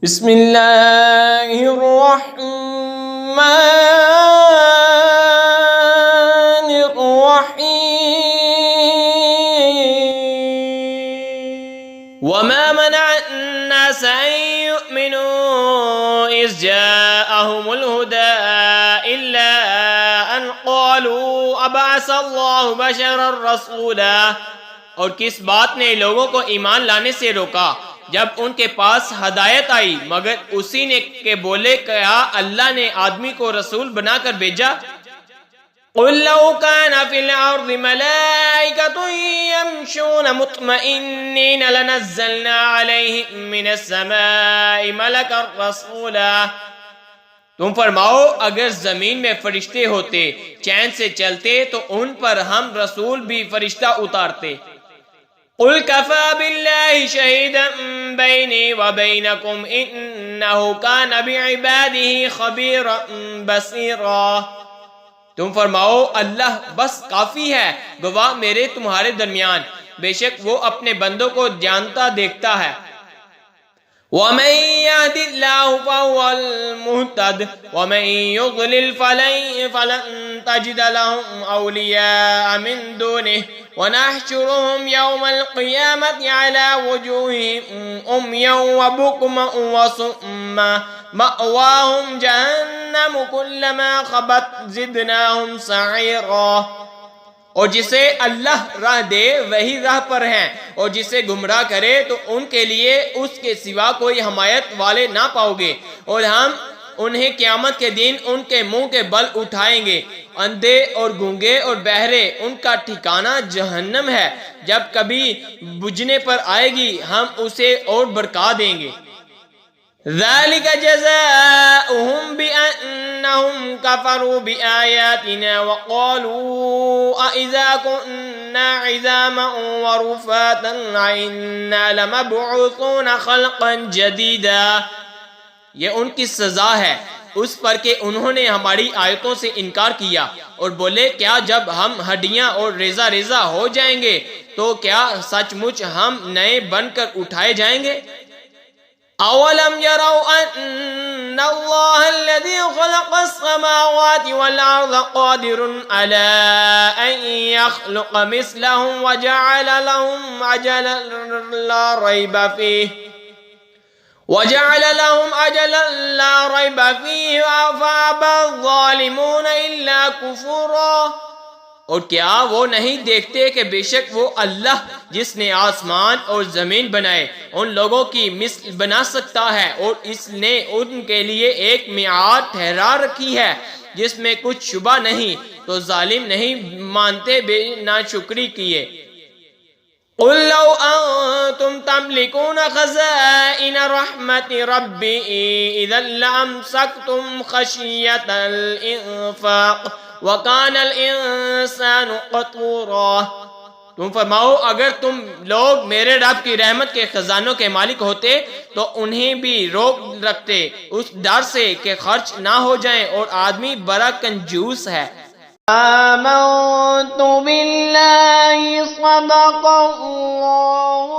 بسم اللہ الرحمن الرحیم وما منع الناس ان يؤمنوا اذ جاءهم الهدى الا ان قالوا ابعث الله بشرا رسولا، اور کس بات نے لوگوں کو ایمان لانے سے روکا جب ان کے پاس ہدایت آئی مگر اسی نے کہ بولے کیا اللہ نے آدمی کو رسول بنا کر بھیجا۔ قُلْ لَوْ كَانَ فِي الْأَرْضِ مَلَائِكَةٌ يَمْشُونَ مُطْمَئِنِّينَ لَنَزَّلْنَا عَلَيْهِم مِّنَ السَّمَاءِ مَلَكًا رَّسُولًا، تم فرماؤ اگر زمین میں فرشتے ہوتے چین سے چلتے تو ان پر ہم رسول بھی فرشتہ اتارتے۔ قُلْ كَفَى بِاللَّهِ شَهِيدًا بَيْنِي وَبَيْنَكُمْ إِنَّهُ كَانَ بِعِبَادِهِ خَبِيرًا بَصِيرًا، تم فرماؤ اللہ بس کافی ہے گواہ میرے تمہارے درمیان، بے شک وہ اپنے بندوں کو جانتا دیکھتا ہے۔ وَمَن يَهْدِ اللَّهُ فَهُوَ الْمُهْتَدِ وَمَن يُضْلِلْ فَلَن تَجِدَ لَهُمْ أَوْلِيَاءَ مِن دُونِهِ وَنَحْشُرُهُمْ يَوْمَ الْقِيَامَةِ عَلَى وُجُوهِهِمْ عُمْيًا وَبُكْمًا وَصُمًّا مَأْوَاهُمْ جَهَنَّمُ كُلَّمَا خَبَتْ زِدْنَاهُمْ سَعِيرًا، اور جسے اللہ راہ دے وہی راہ پر ہیں، اور جسے گمراہ کرے تو ان کے لیے اس کے سوا کوئی حمایت والے نہ پاؤ گے، اور ہم انہیں قیامت کے دن ان کے منہ کے بل اٹھائیں گے۔ اندھے اور گونگے اور بہرے ان کا ٹھکانہ جہنم ہے، جب کبھی بجھنے پر آئے گی ہم اسے اور بھڑکا دیں گے۔ ذَلِكَ جَزَاؤُهُمْ بِأَنَّهُمْ كَفَرُوا بِآيَاتِنَا وَقَالُوا أَإِذَا كُنَّا عِظَامًا وَرُفَاتًا أَإِنَّا لَمَبْعُوثُونَ خَلْقًا جَدِيدًا، یہ ان کی سزا ہے اس پر کہ انہوں نے ہماری آیتوں سے انکار کیا اور بولے کیا جب ہم ہڈیاں اور ریزہ ریزہ ہو جائیں گے تو کیا سچ مچ ہم نئے بن کر اٹھائے جائیں گے۔ اولم يروا ان اللہ الذي خلق السماوات والارض قادر على ان يخلق مثلهم وجعل لهم اجلا لا ريب فيه فابى الظالمون الا كفورا، اور کیا وہ نہیں دیکھتے کہ بے شک وہ اللہ جس نے آسمان اور زمین بنائے ان لوگوں کی مثل بنا سکتا ہے، اور اس نے ان کے لیے ایک میعاد ٹھہرا رکھی ہے جس میں کچھ شبہ نہیں، تو ظالم نہیں مانتے بے ناشکری کیے۔ قُلْ لَوْ أَنْتُمْ تَمْلِكُونَ خَزَائِنَ رَحْمَةِ رَبِّي إِذًا لَّأَمْسَكْتُمْ خَشْيَةَ الْإِنفَاقِ وَكَانَ الْإِنسَانُ قَتُورًا، تم فرماؤ اگر تم لوگ میرے رب کی رحمت کے خزانوں کے مالک ہوتے تو انہیں بھی روک رکھتے اس ڈر سے کہ خرچ نہ ہو جائیں، اور آدمی بڑا کنجوس ہے۔ آمنت باللہ صدق اللہ